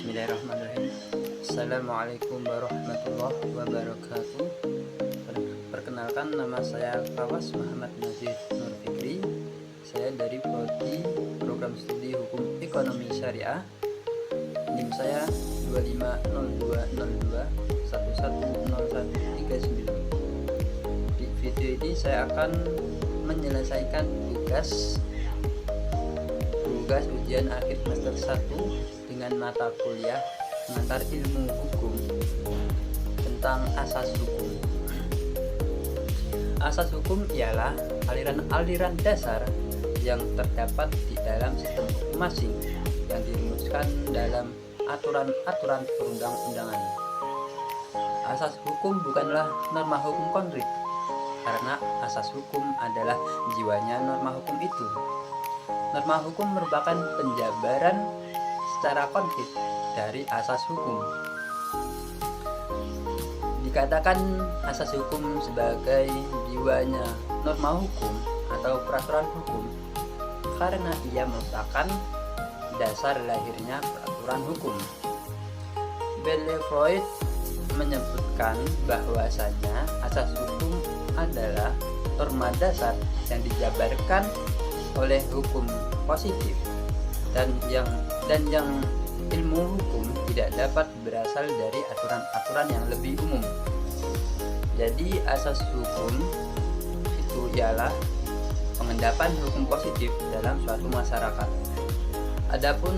Bismillahirrahmanirrahim. Assalamualaikum warahmatullahi wabarakatuh. Perkenalkan, nama saya Fawas Muhammad Nazir Nur Fikri. Saya dari Prodi Program Studi Hukum Ekonomi Syariah. NIM saya 250202110139. Di video ini saya akan menyelesaikan tugas ujian akhir semester 1 dengan mata kuliah pengantar ilmu hukum tentang asas hukum. Asas hukum ialah aliran-aliran dasar yang terdapat di dalam sistem hukum masing yang dirumuskan dalam aturan-aturan perundang-undangan. Asas hukum bukanlah norma hukum konkret, karena asas hukum adalah jiwanya norma hukum itu. Norma hukum merupakan penjabaran secara konkret dari asas hukum. Dikatakan asas hukum sebagai jiwanya norma hukum atau peraturan hukum karena ia merupakan dasar lahirnya peraturan hukum. Freud menyebutkan bahwasanya asas hukum adalah norma dasar yang dijabarkan oleh hukum positif dan yang ilmu hukum tidak dapat berasal dari aturan-aturan yang lebih umum. Jadi asas hukum itu ialah pengendapan hukum positif dalam suatu masyarakat. Adapun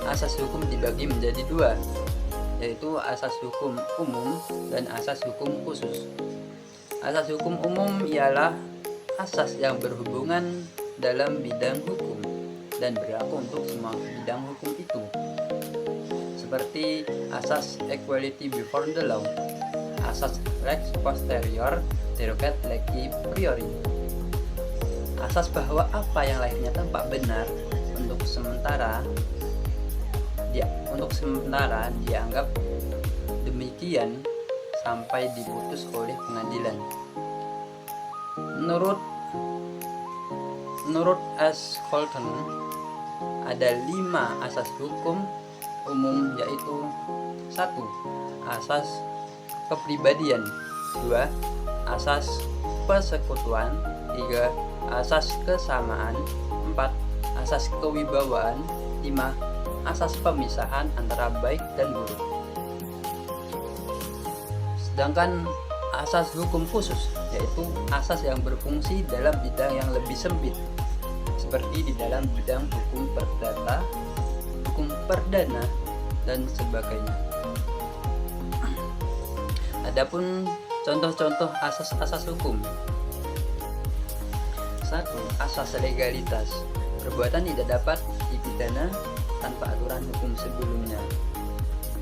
asas hukum dibagi menjadi dua, yaitu asas hukum umum dan asas hukum khusus. Asas hukum umum ialah asas yang berhubungan dalam bidang hukum dan berlaku untuk semua bidang hukum itu, seperti asas equality before the law, asas lex posterior derogat legi priori, asas bahwa apa yang lahirnya tampak benar untuk sementara dianggap demikian sampai diputus oleh pengadilan. Menurut S. Colton, ada 5 asas hukum umum, yaitu 1. Asas kepribadian, 2. Asas persekutuan, 3. Asas kesamaan, 4. Asas kewibawaan, 5. Asas pemisahan antara baik dan buruk. Sedangkan asas hukum khusus yaitu asas yang berfungsi dalam bidang yang lebih sempit, seperti di dalam bidang hukum perdata, hukum perdana, dan sebagainya. Adapun contoh-contoh asas-asas hukum. 1. Asas legalitas. Perbuatan tidak dapat dipidana tanpa aturan hukum sebelumnya.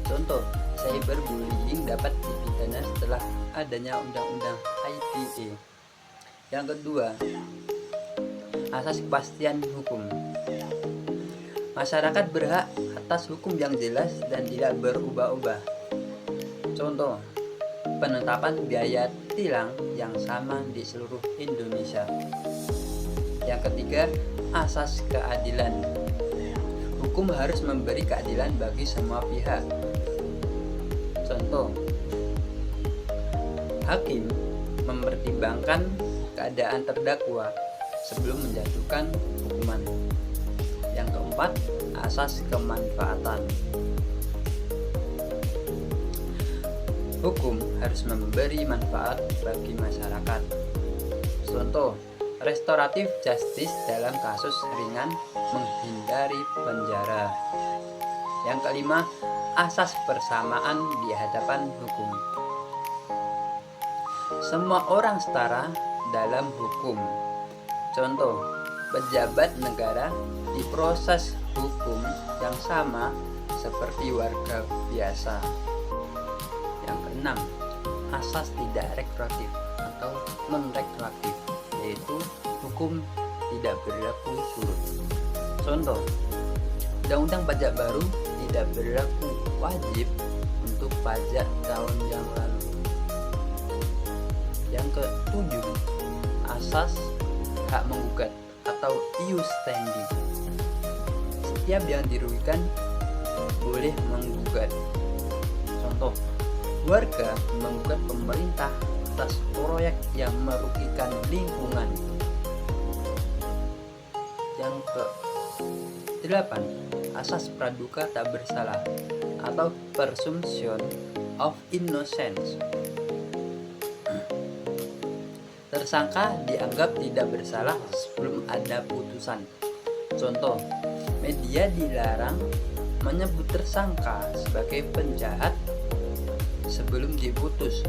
Contoh, cyberbullying dapat dipidana setelah adanya undang-undang ITE. Yang kedua, asas kepastian hukum. Masyarakat berhak atas hukum yang jelas dan tidak berubah-ubah. Contoh, penetapan biaya tilang yang sama di seluruh Indonesia. Yang ketiga, asas keadilan. Hukum harus memberi keadilan bagi semua pihak. Contoh, hakim mempertimbangkan keadaan terdakwa sebelum menjatuhkan hukuman. Yang keempat, asas kemanfaatan. Hukum harus memberi manfaat bagi masyarakat. Contoh, restoratif justice dalam kasus ringan menghindari penjara. Yang kelima, asas persamaan di hadapan hukum. Semua orang setara dalam hukum. Contoh, pejabat negara diproses hukum yang sama seperti warga biasa. Yang keenam, asas tidak retroaktif atau non-retroaktif, yaitu hukum tidak berlaku surut. Contoh, undang-undang pajak baru tidak berlaku wajib untuk pajak tahun yang lalu. Yang ketujuh, asas hak menggugat atau ius standi. Setiap yang dirugikan boleh menggugat. Contoh, warga menggugat pemerintah atas proyek yang merugikan lingkungan. Yang ke-8, asas praduga tak bersalah atau presumption of innocence. Tersangka dianggap tidak bersalah sebelum ada putusan. Contoh, media dilarang menyebut tersangka sebagai penjahat sebelum diputus.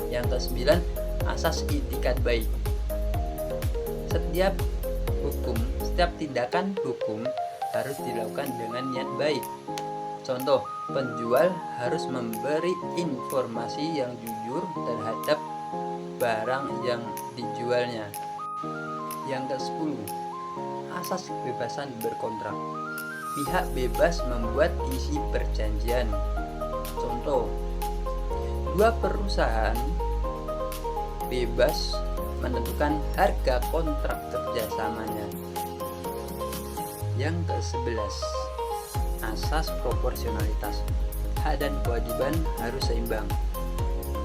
Yang ke-9, asas itikat baik. Setiap tindakan hukum harus dilakukan dengan niat baik. Contoh, penjual harus memberi informasi yang jujur terhadap barang yang dijualnya. Yang ke-10, asas kebebasan berkontrak. Pihak bebas membuat isi perjanjian. Contoh, dua perusahaan bebas menentukan harga kontrak kerjasamanya. Yang ke-11, asas proporsionalitas. Hak dan kewajiban harus seimbang.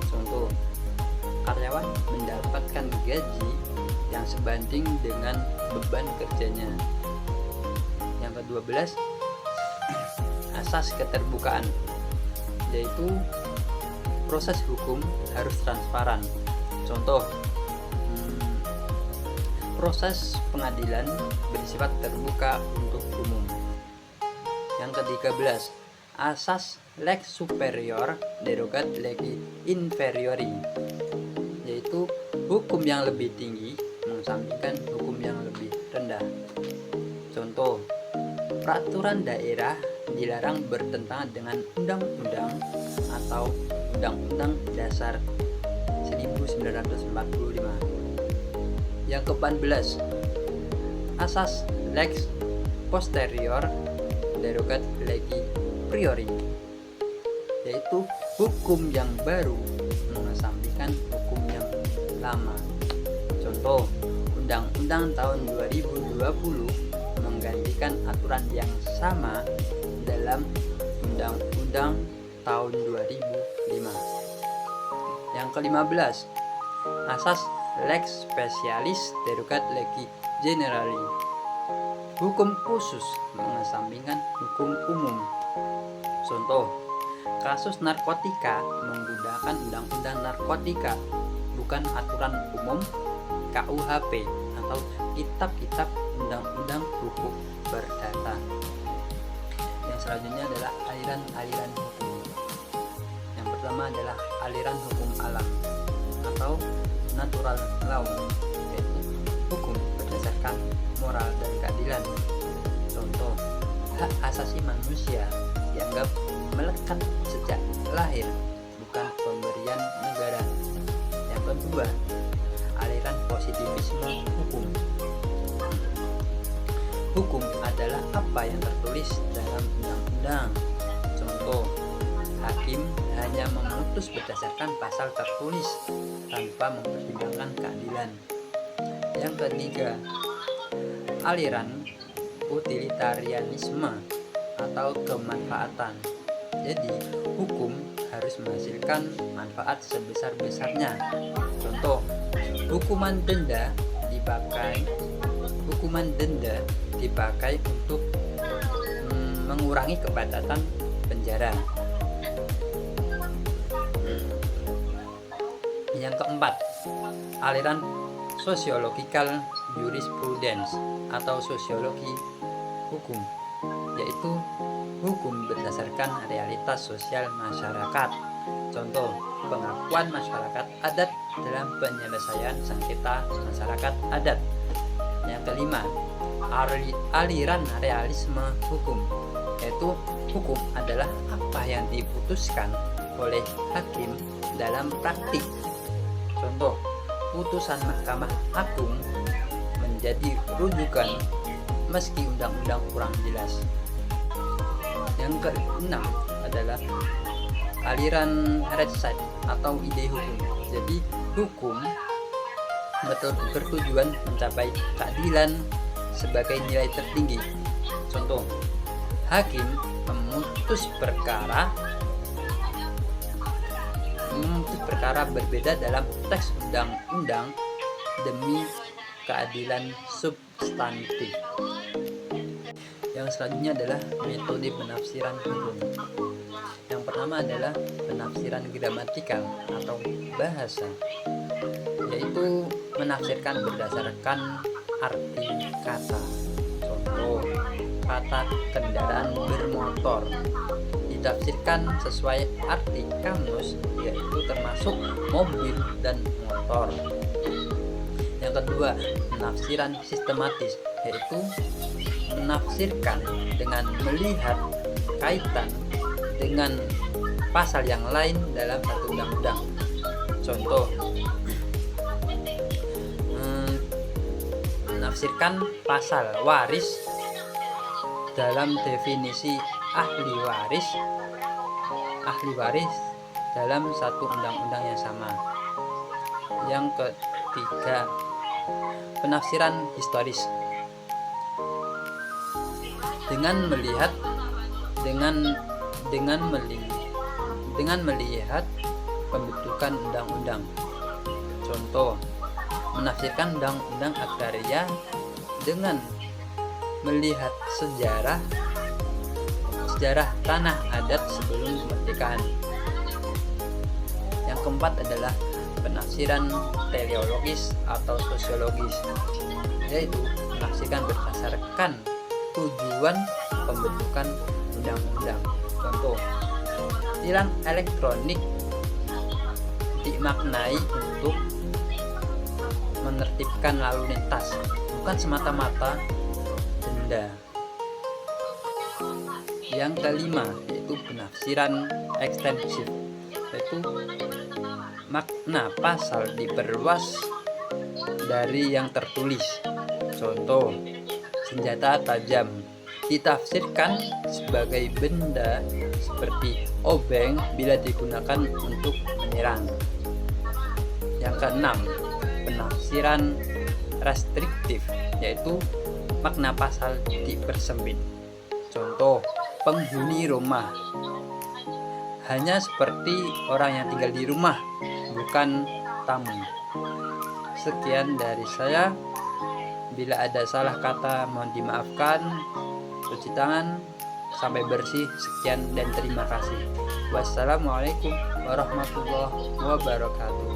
Contoh, karyawan mendapatkan gaji yang sebanding dengan beban kerjanya. Yang ke-12, asas keterbukaan, yaitu proses hukum harus transparan. Contoh, proses pengadilan bersifat terbuka untuk umum. Yang ke-13, asas lex superior derogat legi inferiori, yaitu hukum yang lebih tinggi mengesampingkan hukum yang lebih rendah. Contoh, peraturan daerah dilarang bertentangan dengan undang-undang atau Undang-Undang Dasar 1945. Yang ke-14, asas lex posterior derogat legi priori, yaitu hukum yang baru mengesampingkan hukum yang lama. Contoh, Undang-Undang tahun 2020 menggantikan aturan yang sama dalam Undang-Undang tahun 2005. Yang ke-15, asas lex specialis derogat legi generali, hukum khusus mengesampingkan hukum umum. Contoh, kasus narkotika menggunakan undang-undang narkotika, bukan aturan umum KUHP atau kitab-kitab undang-undang hukum perdata. Yang selanjutnya adalah aliran-aliran hukum. Yang pertama adalah aliran hukum alam atau natural law, yaitu hukum berdasarkan moral dan keadilan. Contoh, hak asasi manusia dianggap melekat sejak lahir, bukan pemberian negara. Yang kedua, aliran positivisme hukum. Hukum adalah apa yang tertulis dalam undang-undang. Contoh, hakim hanya memutus berdasarkan pasal tertulis tanpa mempertimbangkan keadilan. Yang ketiga, aliran utilitarianisme atau kemanfaatan. Jadi, hukum harus menghasilkan manfaat sebesar-besarnya. Contoh, hukuman denda dipakai untuk mengurangi kepadatan penjara. Yang keempat, aliran sociological jurisprudence atau sosiologi hukum, yaitu hukum berdasarkan realitas sosial masyarakat. Contoh, pengakuan masyarakat adat dalam penyelesaian sengketa masyarakat adat. Yang kelima, aliran realisme hukum, yaitu hukum adalah apa yang diputuskan oleh hakim dalam praktik. Contoh, putusan Mahkamah Agung menjadi rujukan meski undang-undang kurang jelas. Yang keenam adalah aliran rechtsstaat atau ide hukum. Jadi, hukum bertujuan mencapai keadilan sebagai nilai tertinggi. Contoh, hakim memutus perkara berbeda dalam teks undang-undang demi keadilan substantif. Yang selanjutnya adalah metode penafsiran hukum. Yang pertama adalah penafsiran gramatikal atau bahasa, yaitu menafsirkan berdasarkan arti kata. Contoh, kata kendaraan bermotor ditafsirkan sesuai arti kamus, yaitu termasuk mobil dan motor. Yang kedua, penafsiran sistematis, yaitu menafsirkan dengan melihat kaitan dengan pasal yang lain dalam satu undang-undang. Contoh, menafsirkan pasal waris dalam definisi ahli waris dalam satu undang-undang yang sama. Yang ketiga, penafsiran historis, dengan melihat pembentukan undang-undang. Contoh, menafsirkan undang-undang agraria dengan melihat sejarah tanah adat sebelum kemerdekaan. Yang keempat adalah penafsiran teleologis atau sosiologis, yaitu menafsirkan berdasarkan tujuan pembentukan undang-undang. Contoh, tilang elektronik dimaknai untuk menertibkan lalu lintas, bukan semata-mata denda. Yang kelima, yaitu penafsiran ekstensif, yaitu makna pasal diperluas dari yang tertulis. Contoh, senjata tajam ditafsirkan sebagai benda seperti obeng bila digunakan untuk menyerang. Yang keenam, penafsiran restriktif, yaitu makna pasal dipersempit. Contoh, penghuni rumah hanya seperti orang yang tinggal di rumah, bukan tamu. Sekian dari saya. Bila ada salah kata mohon dimaafkan. Cuci tangan sampai bersih. Sekian dan terima kasih. Wassalamualaikum warahmatullahi wabarakatuh.